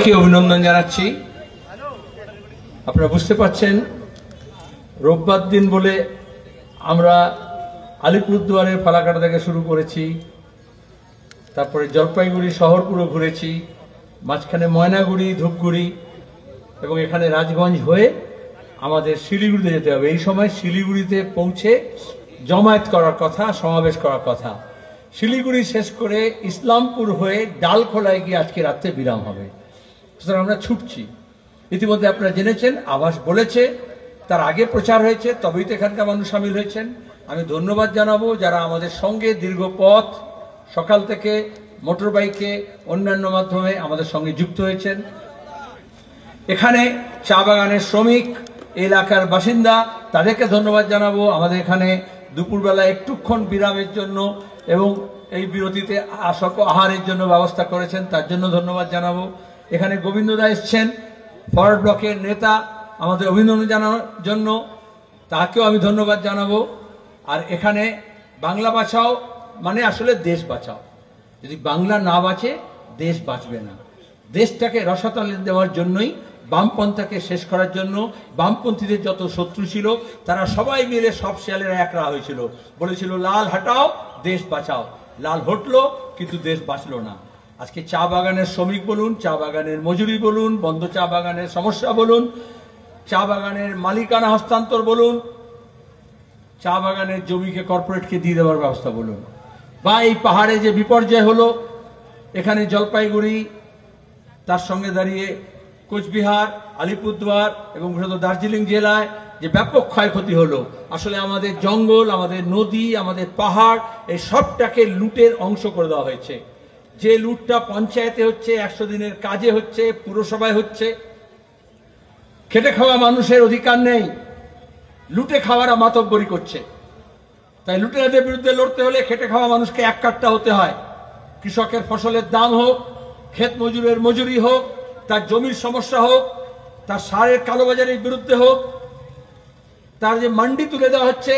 সবাইকে অভিনন্দন জানাচ্ছি। আপনারা বুঝতে পারছেন রোববার দিন বলে আমরা আলিপুরদুয়ারের ফালাকাটা থেকে শুরু করেছি, তারপরে জলপাইগুড়ি শহর পুরো ঘুরেছি, মাঝখানে ময়নাগুড়ি, ধূপগুড়ি এবং এখানে রাজগঞ্জ হয়ে আমাদের শিলিগুড়িতে যেতে হবে। এই সময় শিলিগুড়িতে পৌঁছে জমায়েত করার কথা, সমাবেশ করার কথা। শিলিগুড়ি শেষ করে ইসলামপুর হয়ে ডালখোলায় গিয়ে আজকে রাত্রে বিরাম হবে। সুতরাং আমরা ছুটছি। ইতিমধ্যে আপনারা জেনেছেন, আবাস বলেছে, তার আগে প্রচার হয়েছে, তবেই তো এখানকার মানুষ সামিল হয়েছেন। আমি ধন্যবাদ জানাবো যারা আমাদের সঙ্গে দীর্ঘ পথ সকাল থেকে মোটর বাইকে অন্যান্য মাধ্যমে আমাদের সঙ্গে যুক্ত হয়েছেন। এখানে চা বাগানের শ্রমিক, এলাকার বাসিন্দা, তাদেরকে ধন্যবাদ জানাবো। আমাদের এখানে দুপুরবেলা একটুক্ষণ বিরামের জন্য এবং এই বিরতিতে আহারের জন্য ব্যবস্থা করেছেন, তার জন্য ধন্যবাদ জানাবো। এখানে গোবিন্দদা এসছেন, ফরওয়ার্ড ব্লকের নেতা, আমাদের অভিনন্দন জানানোর জন্য, তাকেও আমি ধন্যবাদ জানাবো। আর এখানে বাংলা বাঁচাও মানে আসলে দেশ বাঁচাও। যদি বাংলা না বাঁচে দেশ বাঁচবে না। দেশটাকে রসাতলে দেওয়ার জন্যই, বামপন্থাকে শেষ করার জন্য বামপন্থীদের যত শত্রু ছিল তারা সবাই মিলে সব শেয়ালেরা একরা হয়েছিল, বলেছিল লাল হটাও দেশ বাঁচাও। লাল হটলো কিন্তু দেশ বাঁচলো না। আজকে চা বাগানের শ্রমিক বলুন, চা বাগানের মজুরি বলুন, বন্ধ চা বাগানের সমস্যা বলুন, চা বাগানের মালিকানা হস্তান্তর বলুন, চা বাগানের জমিকে কর্পোরেটকে দিয়ে দেওয়ার ব্যবস্থা বলুন, বা এই পাহাড়ে যে বিপর্যয় হলো, এখানে জলপাইগুড়ি, তার সঙ্গে দাঁড়িয়ে কোচবিহার, আলিপুরদুয়ার এবং দার্জিলিং জেলায় যে ব্যাপক ক্ষয়ক্ষতি হলো। আসলে আমাদের জঙ্গল, আমাদের নদী, আমাদের পাহাড়, এই সবটাকে লুটের অংশ করে দেওয়া হয়েছে। যে লুটটা পঞ্চায়েতে হচ্ছে, 100 দিনের কাজে হচ্ছে, পুরসভায় হচ্ছে। খেটে খাওয়া মানুষের অধিকার নেই, লুটে খাওয়ারা মাতব্বরি করছে। তাই লুটেরাদের বিরুদ্ধে লড়তে হলে খেটে খাওয়া মানুষকে এক কাট্টা হতে হয়। কৃষকের ফসলের দাম হোক, ক্ষেত মজুরের মজুরি হোক, তার জমির সমস্যা হোক, তার সারের কালোবাজারের বিরুদ্ধে হোক, তার যে মান্ডি তুলে দেওয়া হচ্ছে,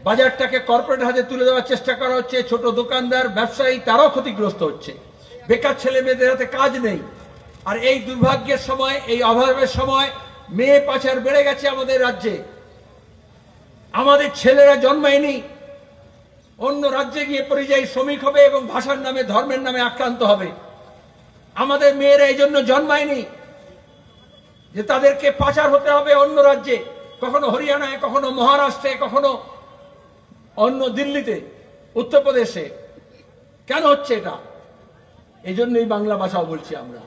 বাজারটাকে কর্পোরেট হাতে তুলে দেওয়ার চেষ্টা করা হচ্ছে, ছোট দোকানদার, ব্যবসায়ী, তারাও ক্ষতিগ্রস্ত হচ্ছে। বেকার ছেলে মেয়েদের হাতে কাজ নেই। আর এই দুর্ভাগ্যের সময়, এই অভাবের সময় মেয়ে পাচার বেড়ে গেছে আমাদের রাজ্যে। আমাদের ছেলেরা জন্মায়নি, অন্য রাজ্যে গিয়ে পরিযায়ী শ্রমিক হবে এবং ভাষার নামে, ধর্মের নামে আক্রান্ত হবে। আমাদের মেয়েরা এই জন্য জন্মায়নি যে তাদেরকে পাচার হতে হবে অন্য রাজ্যে, কখনো হরিয়ানায়, কখনো মহারাষ্ট্রে, কখনো অন্য দিল্লিতে, উত্তরপ্রদেশে। কেন হচ্ছে এটা? এই জন্যই বাংলা ভাষাও বলছি আমরা।